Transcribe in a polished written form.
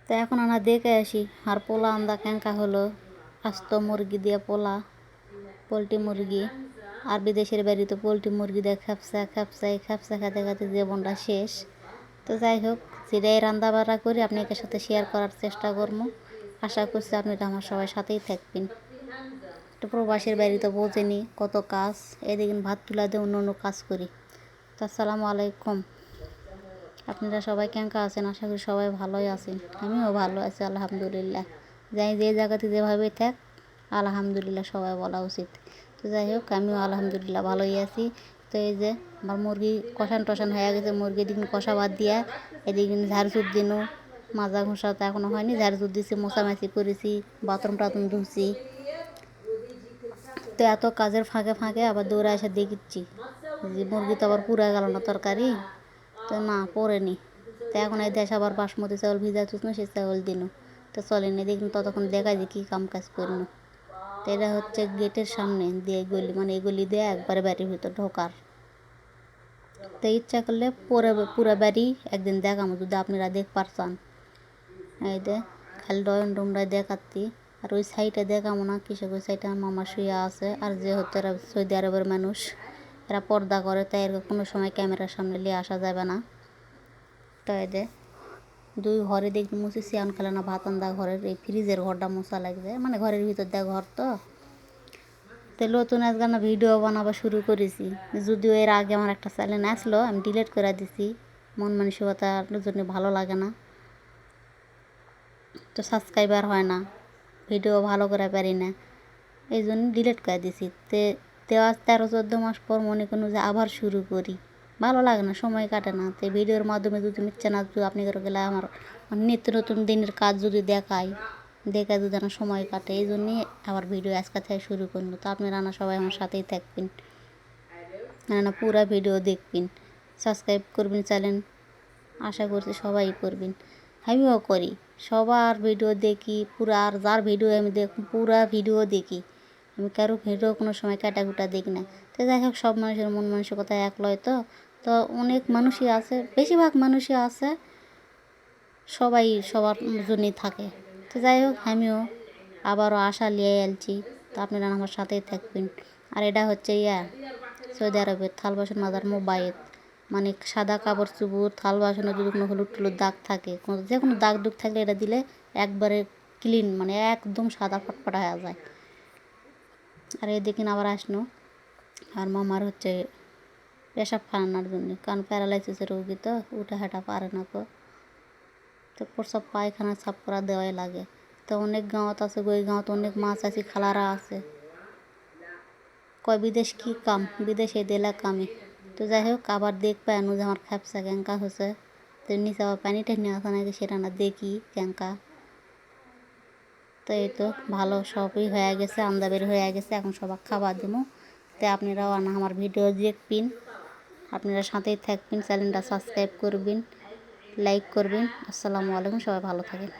তো এখন আমরা দেখে আসি আর পোলা আন্দা ক্যাঙ্কা হলো আস্ত মুরগি দিয়ে পোলা, পোলট্রি মুরগি। আর বিদেশের বাড়িতে পোলট্রি মুরগি দিয়ে খ্যাপসা খেতে খেতে জীবনটা শেষ। তো যাই হোক, যেটাই রান্না বাড়া করি আপনাকে সাথে শেয়ার করার চেষ্টা করবো। আশা করছি আপনারা আমার সবাই সাথেই থাকবেন। তো প্রবাসীর বাড়িতে বোঝেনি কত কাজ, এদিকে ভাত তুলা দিয়ে অন্য অন্য কাজ করি। তো আসসালামু আলাইকুম, আপনারা সবাই কেমন আছেন? আশা করি সবাই ভালোই আছেন। আমিও ভালো আছি আলহামদুলিল্লাহ। যাই যে জায়গাতে যেভাবে থাক আলহামদুলিল্লাহ সবাই বলা উচিত। তো যাই হোক, আমিও আলহামদুলিল্লাহ ভালোই আছি। তো এই যে আমার মুরগি কষান টষান হয়ে গেছে, মুরগি দিন কষা বাদ দিয়া এদিকে ঝাড়ঝুট দিনও, মাজা ঘষা তো এখনও হয়নি, ঝাড়ঝুট দিছি, মোছামাছি করেছি, বাথরুম টাথরুম ধুছি। তো এত কাজের ফাঁকে ফাঁকে আবার দৌড়ে এসে দেখিচ্ছি যে মুরগি তো আবার পুড়ে গেল না তরকারি। তো না পড়েনি। তো এখন এই দেশ আবার বাসমতি চাউল ভিজা চুষনো, সে চাউল দিন। তো চলেনি, দেখুন ততক্ষণ দেখায় যে কী কাম কাজ করল। তো এটা হচ্ছে গেটের সামনে দিয়ে গলি, মানে এই গলি দিয়ে একবারে বাড়ির ভিতর ঢোকার। তো ইচ্ছা করলে পুরো বাড়ি একদিন দেখামো যদি আপনারা দেখ পারছেন। এই দে খালি ড্রয়িং রুমটাই দেখাচ্ছি, আর ওই সাইডে দেখামো না, কৃষক ওই সাইডে মামা শুয়ে আছে। আর যেহেতু এরা সৌদি আরবের মানুষ, এরা পর্দা করে, তাই এর কোনো সময় ক্যামেরার সামনে নিয়ে আসা যাবে না। তো এই দে দুই ঘরে দেখি মুছি, সিয়ান খেলে না ভাত আন্দা ঘরের এই ফ্রিজের ঘরটা মোছা লাগবে, মানে ঘরের ভিতর দেয় ঘর। তো নতুন আজকে না ভিডিও বানাবা শুরু করেছি, যদিও এর আগে আমার একটা চ্যানেল আসলো, আমি ডিলিট করে দিছি, মন মানসিকতার জন্য ভালো লাগে না, তো সাবস্ক্রাইবার হয় না, ভিডিও ভালো করে পারি না, এই জন্য ডিলিট করে দিছি। আজ 13-14 মাস পর মনে করুন যে আবার শুরু করি, ভালো লাগে না, সময় কাটে না। তো ভিডিওর মাধ্যমে যদি মিচ্ছে না, যদি আপনি করে গেলে আমার নিত্য নতুন দিনের কাজ যদি দেখায় যদি আমার সময় কাটে, এই জন্যই আবার ভিডিও আজকে থেকে শুরু করবো। তো আপনারা না সবাই আমার সাথেই থাকবেন, না পুরো ভিডিও দেখবেন, সাবস্ক্রাইব করবেন চ্যানেল, আশা করছি সবাই করবেন। আমিও করি, সবার ভিডিও দেখি পুরা, আর যার ভিডিও আমি পুরা ভিডিও দেখি আমি, কারো ভিডিও কোনো সময় কাটাকুটা দেখি না। তো যাই হোক, সব মানুষের মন মানসিকতা এক লয়। তো অনেক মানুষই আছে, বেশিরভাগ মানুষই আছে সবাই সবার জন্যই থাকে। তো যাই হোক, আমিও আবারও আশা নিয়ে এলছি, তো আপনারা আমার সাথেই থাকবেন। আর এটা হচ্ছে সৌদি আরবের থাল বাসন মাজার মোবাইল, মানে সাদা কাপড় চুপড় থাল বাসনে যদি কোনো হলুদ টুলুদ দাগ থাকে, যে কোনো দাগ দুগ থাকলে এটা দিলে একবারে ক্লিন, মানে একদম সাদা ফটফটা হয়ে যায়। আর এদিকে আবার আসনো আর মামার হচ্ছে পেশাব ফালানোর জন্য, কারণ প্যারালাইসিসের রোগী তো উঠে হাঁটা পারে না। তো প্রসব পায়খানা সাফ করা দেওয়াই লাগে। তো অনেক গাঁৱত আছে, ওই গাঁৱত অনেক মাছ আছে, খালারা আছে, কয় বিদেশ কি কাম, বিদেশে দিলা কামে। তো যাই হোক, আবার দেখ পায়ানো যে আমার খ্যাপসা ক্যাঙ্কা হচ্ছে, তো নিচে আবার পানি টানি আসা নাকি সেটা না দেখি ক্যাঙ্কা। তো এই তো ভালো সবই হয়ে গেছে, আমদাবের হয়ে গেছে, এখন সবাই খাবার দেবো। তো আপনারাও আমার ভিডিও দেখবেন, আপনারা সাথেই থাকবেন, চ্যানেলটা সাবস্ক্রাইব করবেন, লাইক করবেন। আসসালামু আলাইকুম, সবাই ভালো থাকেন।